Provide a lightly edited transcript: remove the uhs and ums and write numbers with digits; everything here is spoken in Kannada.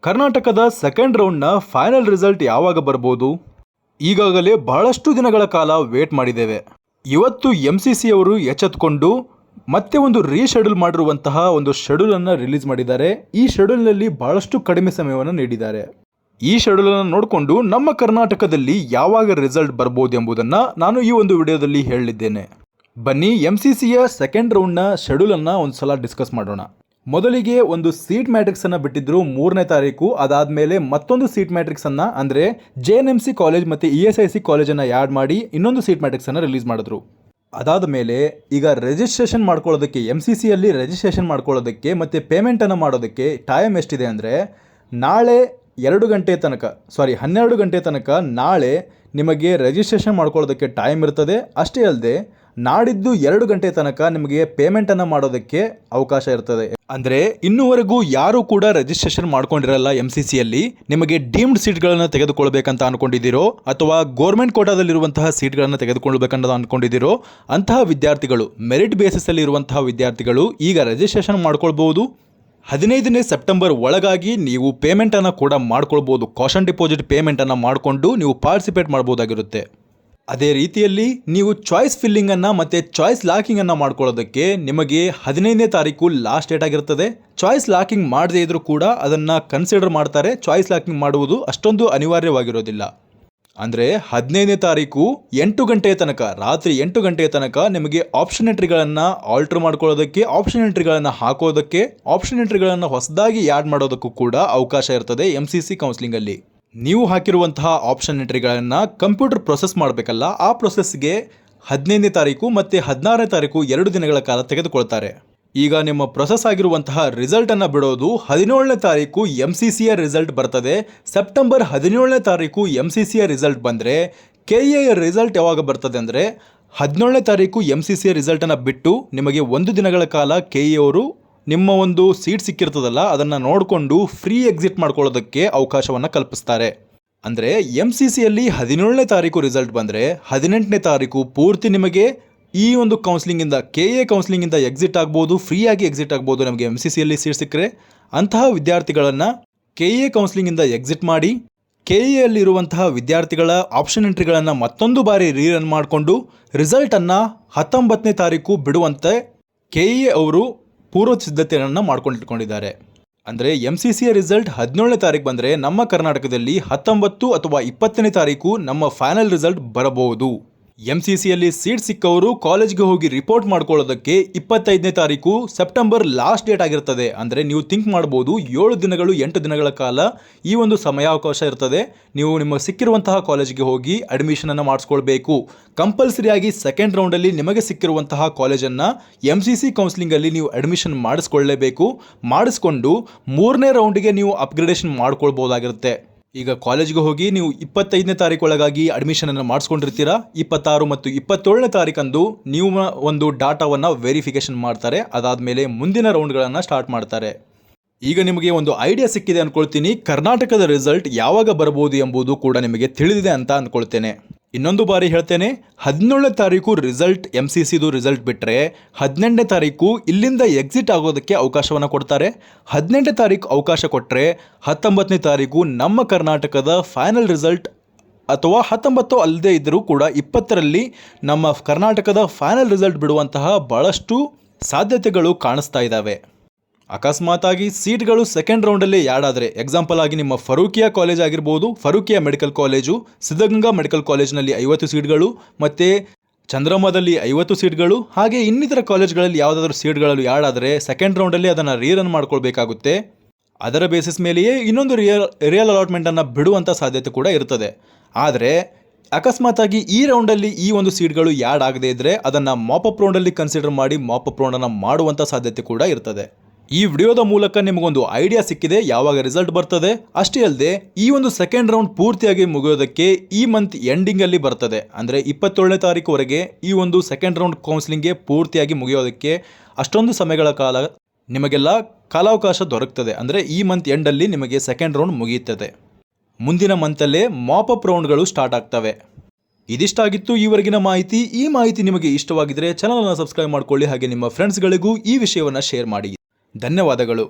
ಕರ್ನಾಟಕದ ಸೆಕೆಂಡ್ ರೌಂಡ್ನ ಫೈನಲ್ ರಿಸಲ್ಟ್ ಯಾವಾಗ ಬರ್ಬೋದು? ಈಗಾಗಲೇ ಬಹಳಷ್ಟು ದಿನಗಳ ಕಾಲ ವೇಟ್ ಮಾಡಿದ್ದೇವೆ. ಇವತ್ತು MCC ಅವರು ಎಚ್ಚೆತ್ತುಕೊಂಡು ಮತ್ತೆ ಒಂದು ರೀಶೆಡ್ಯೂಲ್ ಮಾಡಿರುವಂತಹ ಒಂದು ಶೆಡ್ಯೂಲನ್ನು ರಿಲೀಸ್ ಮಾಡಿದ್ದಾರೆ. ಈ ಶೆಡ್ಯೂಲ್ನಲ್ಲಿ ಬಹಳಷ್ಟು ಕಡಿಮೆ ಸಮಯವನ್ನು ನೀಡಿದ್ದಾರೆ. ಈ ಶೆಡ್ಯೂಲನ್ನು ನೋಡಿಕೊಂಡು ನಮ್ಮ ಕರ್ನಾಟಕದಲ್ಲಿ ಯಾವಾಗ ರಿಸಲ್ಟ್ ಬರ್ಬೋದು ಎಂಬುದನ್ನು ನಾನು ಈ ಒಂದು ವಿಡಿಯೋದಲ್ಲಿ ಹೇಳಲಿದ್ದೇನೆ. ಬನ್ನಿ MCCಯ ಸೆಕೆಂಡ್ ರೌಂಡ್ನ ಶೆಡ್ಯೂಲನ್ನು ಒಂದು ಸಲ ಡಿಸ್ಕಸ್ ಮಾಡೋಣ. ಮೊದಲಿಗೆ ಒಂದು ಸೀಟ್ ಮ್ಯಾಟ್ರಿಕ್ಸ್ ಅನ್ನು ಬಿಟ್ಟಿದ್ರು 3ನೇ ತಾರೀಕು. ಅದಾದಮೇಲೆ ಮತ್ತೊಂದು ಸೀಟ್ ಮ್ಯಾಟ್ರಿಕ್ಸ್ ಅನ್ನು ಅಂದರೆ JNMC ಕಾಲೇಜ್ ಮತ್ತು ESIC ಕಾಲೇಜನ್ನು ಆ್ಯಡ್ ಮಾಡಿ ಇನ್ನೊಂದು ಸೀಟ್ ಮ್ಯಾಟ್ರಿಕ್ಸ್ ಅನ್ನು ರಿಲೀಸ್ ಮಾಡಿದ್ರು. ಅದಾದ ಮೇಲೆ ಈಗ ರಿಜಿಸ್ಟ್ರೇಷನ್ ಮಾಡ್ಕೊಳ್ಳೋದಕ್ಕೆ MCCಯಲ್ಲಿ ರಿಜಿಸ್ಟ್ರೇಷನ್ ಮಾಡ್ಕೊಳ್ಳೋದಕ್ಕೆ ಮತ್ತು ಪೇಮೆಂಟನ್ನು ಮಾಡೋದಕ್ಕೆ ಟೈಮ್ ಎಷ್ಟಿದೆ ಅಂದರೆ ನಾಳೆ 12 ಗಂಟೆ ತನಕ ನಾಳೆ ನಿಮಗೆ ರಿಜಿಸ್ಟ್ರೇಷನ್ ಮಾಡ್ಕೊಳ್ಳೋದಕ್ಕೆ ಟೈಮ್ ಇರ್ತದೆ. ಅಷ್ಟೇ ಅಲ್ಲದೆ ನಾಡಿದ್ದು 2 ಗಂಟೆ ತನಕ ನಿಮಗೆ ಪೇಮೆಂಟನ್ನು ಮಾಡೋದಕ್ಕೆ ಅವಕಾಶ ಇರ್ತದೆ. ಅಂದರೆ ಇನ್ನೂವರೆಗೂ ಯಾರೂ ಕೂಡ ರಿಜಿಸ್ಟ್ರೇಷನ್ ಮಾಡ್ಕೊಂಡಿರಲ್ಲ MCCಯಲ್ಲಿ. ನಿಮಗೆ ಡೀಮ್ಡ್ ಸೀಟ್ಗಳನ್ನು ತೆಗೆದುಕೊಳ್ಬೇಕಂತ ಅಂದ್ಕೊಂಡಿದ್ದೀರೋ ಅಥವಾ ಗೋರ್ಮೆಂಟ್ ಕೋಟಾದಲ್ಲಿರುವಂತಹ ಸೀಟ್ಗಳನ್ನು ತೆಗೆದುಕೊಳ್ಬೇಕಂತ ಅಂದ್ಕೊಂಡಿದ್ದೀರೋ ಅಂತಹ ವಿದ್ಯಾರ್ಥಿಗಳು, ಮೆರಿಟ್ ಬೇಸಿಸಲ್ಲಿ ಇರುವಂತಹ ವಿದ್ಯಾರ್ಥಿಗಳು ಈಗ ರಿಜಿಸ್ಟ್ರೇಷನ್ ಮಾಡ್ಕೊಳ್ಬೋದು. 15ನೇ ಸೆಪ್ಟೆಂಬರ್ ಒಳಗಾಗಿ ನೀವು ಪೇಮೆಂಟನ್ನು ಕೂಡ ಮಾಡ್ಕೊಳ್ಬೋದು. ಕಾಷನ್ ಡಿಪಾಸಿಟ್ ಪೇಮೆಂಟನ್ನು ಮಾಡಿಕೊಂಡು ನೀವು ಪಾರ್ಟಿಸಿಪೇಟ್ ಮಾಡ್ಬೋದಾಗಿರುತ್ತೆ. ಅದೇ ರೀತಿಯಲ್ಲಿ ನೀವು ಚಾಯ್ಸ್ ಫಿಲ್ಲಿಂಗನ್ನು ಮತ್ತು ಚಾಯ್ಸ್ ಲಾಕಿಂಗನ್ನು ಮಾಡ್ಕೊಳ್ಳೋದಕ್ಕೆ ನಿಮಗೆ 15ನೇ ತಾರೀಕು ಲಾಸ್ಟ್ ಡೇಟ್ ಆಗಿರ್ತದೆ. ಚಾಯ್ಸ್ ಲಾಕಿಂಗ್ ಮಾಡದೇ ಇದ್ರೂ ಕೂಡ ಅದನ್ನು ಕನ್ಸಿಡರ್ ಮಾಡ್ತಾರೆ. ಚಾಯ್ಸ್ ಲಾಕಿಂಗ್ ಮಾಡುವುದು ಅಷ್ಟೊಂದು ಅನಿವಾರ್ಯವಾಗಿರೋದಿಲ್ಲ. ಅಂದರೆ 15ನೇ ತಾರೀಕು 8 ಗಂಟೆಯ ತನಕ, ರಾತ್ರಿ 8 ಗಂಟೆಯ ತನಕ ನಿಮಗೆ ಆಪ್ಷನ್ ಎಂಟ್ರಿಗಳನ್ನು ಆಲ್ಟರ್ ಮಾಡ್ಕೊಳ್ಳೋದಕ್ಕೆ, ಆಪ್ಷನ್ ಎಂಟ್ರಿಗಳನ್ನು ಹಾಕೋದಕ್ಕೆ, ಆಪ್ಷನ್ ಎಂಟ್ರಿಗಳನ್ನು ಹೊಸದಾಗಿ ಆ್ಯಡ್ ಮಾಡೋದಕ್ಕೂ ಕೂಡ ಅವಕಾಶ ಇರ್ತದೆ MCC ಕೌನ್ಸಿಲಿಂಗಲ್ಲಿ. ನೀವು ಹಾಕಿರುವಂತಹ ಆಪ್ಷನ್ ಎಂಟ್ರಿಗಳನ್ನು ಕಂಪ್ಯೂಟರ್ ಪ್ರೊಸೆಸ್ ಮಾಡಬೇಕಲ್ಲ, ಆ ಪ್ರೊಸೆಸ್ಗೆ 15ನೇ ತಾರೀಕು ಮತ್ತು 16ನೇ ತಾರೀಕು 2 ದಿನಗಳ ಕಾಲ ತೆಗೆದುಕೊಳ್ತಾರೆ. ಈಗ ನಿಮ್ಮ ಪ್ರೊಸೆಸ್ ಆಗಿರುವಂತಹ ರಿಸಲ್ಟನ್ನು ಬಿಡೋದು 17ನೇ ತಾರೀಕು MCCಯ ರಿಸಲ್ಟ್ ಬರ್ತದೆ. ಸೆಪ್ಟೆಂಬರ್ 17ನೇ ತಾರೀಕು MCCಯ ರಿಸಲ್ಟ್ ಬಂದರೆ KEಯ ರಿಸಲ್ಟ್ ಯಾವಾಗ ಬರ್ತದೆ ಅಂದರೆ 17ನೇ ತಾರೀಕು MCCಯ ರಿಸಲ್ಟನ್ನು ಬಿಟ್ಟು ನಿಮಗೆ 1 ದಿನಗಳ ಕಾಲ KE ಅವರು ನಿಮ್ಮ ಒಂದು ಸೀಟ್ ಸಿಕ್ಕಿರ್ತದಲ್ಲ ಅದನ್ನು ನೋಡಿಕೊಂಡು ಫ್ರೀ ಎಕ್ಸಿಟ್ ಮಾಡ್ಕೊಳ್ಳೋದಕ್ಕೆ ಅವಕಾಶವನ್ನು ಕಲ್ಪಿಸ್ತಾರೆ. ಅಂದರೆ MCCಯಲ್ಲಿ 17ನೇ ತಾರೀಕು ರಿಸಲ್ಟ್ ಬಂದರೆ 18ನೇ ತಾರೀಕು ಪೂರ್ತಿ ನಿಮಗೆ ಈ ಒಂದು ಕೌನ್ಸಿಲಿಂಗಿಂದ, KE ಕೌನ್ಸಿಲಿಂಗಿಂದ ಎಕ್ಸಿಟ್ ಆಗ್ಬೋದು, ಫ್ರೀಯಾಗಿ ಎಕ್ಸಿಟ್ ಆಗ್ಬೋದು. ನಮಗೆ MCCಯಲ್ಲಿ ಸೀಟ್ ಸಿಕ್ಕರೆ ಅಂತಹ ವಿದ್ಯಾರ್ಥಿಗಳನ್ನು KE ಕೌನ್ಸಿಲಿಂಗಿಂದ ಎಕ್ಸಿಟ್ ಮಾಡಿ KEಯಲ್ಲಿರುವಂತಹ ವಿದ್ಯಾರ್ಥಿಗಳ ಆಪ್ಷನ್ ಎಂಟ್ರಿಗಳನ್ನು ಮತ್ತೊಂದು ಬಾರಿ ರೀರನ್ ಮಾಡಿಕೊಂಡು ರಿಸಲ್ಟನ್ನು 19ನೇ ತಾರೀಕು ಬಿಡುವಂತೆ KE ಅವರು ಪೂರ್ವ ಸಿದ್ಧತೆಯನ್ನು ಮಾಡ್ಕೊಂಡಿಟ್ಕೊಂಡಿದ್ದಾರೆ. ಅಂದರೆ MCCಯ ರಿಸಲ್ಟ್ 17ನೇ ತಾರೀಕು ಬಂದರೆ ನಮ್ಮ ಕರ್ನಾಟಕದಲ್ಲಿ 19 ಅಥವಾ 20ನೇ ತಾರೀಕು ನಮ್ಮ ಫೈನಲ್ ರಿಸಲ್ಟ್ ಬರಬಹುದು. MCCಯಲ್ಲಿ ಸೀಟ್ ಸಿಕ್ಕವರು ಕಾಲೇಜ್ಗೆ ಹೋಗಿ ರಿಪೋರ್ಟ್ ಮಾಡ್ಕೊಳ್ಳೋದಕ್ಕೆ 25ನೇ ತಾರೀಕು ಸೆಪ್ಟೆಂಬರ್ ಲಾಸ್ಟ್ ಡೇಟ್ ಆಗಿರ್ತದೆ. ಅಂದರೆ ನೀವು ಥಿಂಕ್ ಮಾಡ್ಬೋದು 7 ದಿನಗಳು 8 ದಿನಗಳ ಕಾಲ ಈ ಒಂದು ಸಮಯಾವಕಾಶ ಇರ್ತದೆ. ನೀವು ನಿಮ್ಮ ಸಿಕ್ಕಿರುವಂತಹ ಕಾಲೇಜಿಗೆ ಹೋಗಿ ಅಡ್ಮಿಷನನ್ನು ಮಾಡಿಸ್ಕೊಳ್ಬೇಕು. ಕಂಪಲ್ಸರಿಯಾಗಿ ಸೆಕೆಂಡ್ ರೌಂಡಲ್ಲಿ ನಿಮಗೆ ಸಿಕ್ಕಿರುವಂತಹ ಕಾಲೇಜನ್ನು MCC ಕೌನ್ಸಿಲಿಂಗಲ್ಲಿ ನೀವು ಅಡ್ಮಿಷನ್ ಮಾಡಿಸ್ಕೊಳ್ಳೇಬೇಕು. ಮಾಡಿಸ್ಕೊಂಡು 3ನೇ ರೌಂಡಿಗೆ ನೀವು ಅಪ್ಗ್ರೇಡೇಷನ್ ಮಾಡ್ಕೊಳ್ಬೋದಾಗಿರುತ್ತೆ. ಈಗ ಕಾಲೇಜ್ಗೆ ಹೋಗಿ ನೀವು 25ನೇ ತಾರೀಕು ಒಳಗಾಗಿ ಅಡ್ಮಿಷನನ್ನು ಮಾಡಿಸ್ಕೊಂಡಿರ್ತೀರಾ. 26 ಮತ್ತು 27ನೇ ತಾರೀಕಂದು ನೀವು ಒಂದು ಡಾಟಾವನ್ನು ವೆರಿಫಿಕೇಷನ್ ಮಾಡ್ತಾರೆ. ಅದಾದಮೇಲೆ ಮುಂದಿನ ರೌಂಡ್ಗಳನ್ನು ಸ್ಟಾರ್ಟ್ ಮಾಡ್ತಾರೆ. ಈಗ ನಿಮಗೆ ಒಂದು ಐಡಿಯಾ ಸಿಕ್ಕಿದೆ ಅಂದ್ಕೊಳ್ತೀನಿ. ಕರ್ನಾಟಕದ ರಿಸಲ್ಟ್ ಯಾವಾಗ ಬರ್ಬೋದು ಎಂಬುದು ಕೂಡ ನಿಮಗೆ ತಿಳಿದಿದೆ ಅಂತ ಅಂದ್ಕೊಳ್ತೇನೆ. ಇನ್ನೊಂದು ಬಾರಿ ಹೇಳ್ತೇನೆ, 17ನೇ ತಾರೀಕು ರಿಸಲ್ಟ್ MCCದು ರಿಸಲ್ಟ್ ಬಿಟ್ಟರೆ 18ನೇ ತಾರೀಕು ಇಲ್ಲಿಂದ ಎಕ್ಸಿಟ್ ಆಗೋದಕ್ಕೆ ಅವಕಾಶವನ್ನು ಕೊಡ್ತಾರೆ. 18ನೇ ತಾರೀಕು ಅವಕಾಶ ಕೊಟ್ಟರೆ 19ನೇ ತಾರೀಕು ನಮ್ಮ ಕರ್ನಾಟಕದ ಫೈನಲ್ ರಿಸಲ್ಟ್, ಅಥವಾ 19 ಅಲ್ಲದೇ ಇದ್ದರೂ ಕೂಡ 20ರಲ್ಲಿ ನಮ್ಮ ಕರ್ನಾಟಕದ ಫೈನಲ್ ರಿಸಲ್ಟ್ ಬಿಡುವಂತಹ ಭಾಳಷ್ಟು ಸಾಧ್ಯತೆಗಳು ಕಾಣಿಸ್ತಾ ಇದ್ದಾವೆ. ಅಕಸ್ಮಾತಾಗಿ ಸೀಟ್ಗಳು ಸೆಕೆಂಡ್ ರೌಂಡಲ್ಲಿ ಆ್ಯಡ್ ಆದರೆ, ಎಕ್ಸಾಂಪಲ್ ಆಗಿ ನಿಮ್ಮ ಫರೂಕಿಯಾ ಕಾಲೇಜ್ ಆಗಿರ್ಬೋದು, ಫರೂಕಿಯಾ ಮೆಡಿಕಲ್ ಕಾಲೇಜು, ಸಿದ್ಧಗಂಗಾ ಮೆಡಿಕಲ್ ಕಾಲೇಜಿನಲ್ಲಿ 50 ಸೀಟ್ಗಳು ಮತ್ತು ಚಂದ್ರಮದಲ್ಲಿ 50 ಸೀಟ್ಗಳು, ಹಾಗೆ ಇನ್ನಿತರ ಕಾಲೇಜ್ಗಳಲ್ಲಿ ಯಾವುದಾದ್ರೂ ಸೀಟ್ಗಳಲ್ಲಿ ಆ್ಯಡ್ ಆದರೆ ಸೆಕೆಂಡ್ ರೌಂಡಲ್ಲಿ ಅದನ್ನು ರೀರನ್ ಮಾಡ್ಕೊಳ್ಬೇಕಾಗುತ್ತೆ. ಅದರ ಬೇಸಿಸ್ ಮೇಲೆಯೇ ಇನ್ನೊಂದು ರಿಯಲ್ ಅಲಾಟ್ಮೆಂಟನ್ನು ಬಿಡುವಂಥ ಸಾಧ್ಯತೆ ಕೂಡ ಇರ್ತದೆ. ಆದರೆ ಅಕಸ್ಮಾತಾಗಿ ಈ ರೌಂಡಲ್ಲಿ ಈ ಒಂದು ಸೀಟ್ಗಳು ಆ್ಯಡ್ ಆಗದೇ ಇದ್ದರೆ ಅದನ್ನು ಮಾಪಪ್ ರೌಂಡಲ್ಲಿ ಕನ್ಸಿಡರ್ ಮಾಡಿ ಮಾಪಪ್ ರೌಂಡನ್ನು ಮಾಡುವಂಥ ಸಾಧ್ಯತೆ ಕೂಡ ಇರ್ತದೆ. ಈ ವಿಡಿಯೋದ ಮೂಲಕ ನಿಮಗೊಂದು ಐಡಿಯಾ ಸಿಕ್ಕಿದೆ ಯಾವಾಗ ರಿಸಲ್ಟ್ ಬರ್ತದೆ. ಅಷ್ಟೇ ಅಲ್ಲದೆ ಈ ಒಂದು ಸೆಕೆಂಡ್ ರೌಂಡ್ ಪೂರ್ತಿಯಾಗಿ ಮುಗಿಯೋದಕ್ಕೆ ಈ ಮಂತ್ ಎಂಡಿಂಗಲ್ಲಿ ಬರ್ತದೆ. ಅಂದರೆ 27ನೇ ತಾರೀಕುವರೆಗೆ ಈ ಒಂದು ಸೆಕೆಂಡ್ ರೌಂಡ್ ಕೌನ್ಸಿಲಿಂಗ್ಗೆ ಪೂರ್ತಿಯಾಗಿ ಮುಗಿಯೋದಕ್ಕೆ ಅಷ್ಟೊಂದು ಸಮಯಗಳ ಕಾಲ ನಿಮಗೆಲ್ಲ ಕಾಲಾವಕಾಶ ದೊರಕ್ತದೆ. ಅಂದರೆ ಈ ಮಂತ್ ಎಂಡಲ್ಲಿ ನಿಮಗೆ ಸೆಕೆಂಡ್ ರೌಂಡ್ ಮುಗಿಯುತ್ತದೆ. ಮುಂದಿನ ಮಂತಲ್ಲೇ ಮಾಪಪ್ ರೌಂಡ್ಗಳು ಸ್ಟಾರ್ಟ್ ಆಗ್ತವೆ. ಇದಿಷ್ಟಾಗಿತ್ತು ಈವರೆಗಿನ ಮಾಹಿತಿ. ಈ ಮಾಹಿತಿ ನಿಮಗೆ ಇಷ್ಟವಾಗಿದ್ದರೆ ಚಾನಲನ್ನು ಸಬ್ಸ್ಕ್ರೈಬ್ ಮಾಡಿಕೊಳ್ಳಿ. ಹಾಗೆ ನಿಮ್ಮ ಫ್ರೆಂಡ್ಸ್ಗಳಿಗೂ ಈ ವಿಷಯವನ್ನು ಶೇರ್ ಮಾಡಿ. ಧನ್ಯವಾದಗಳು.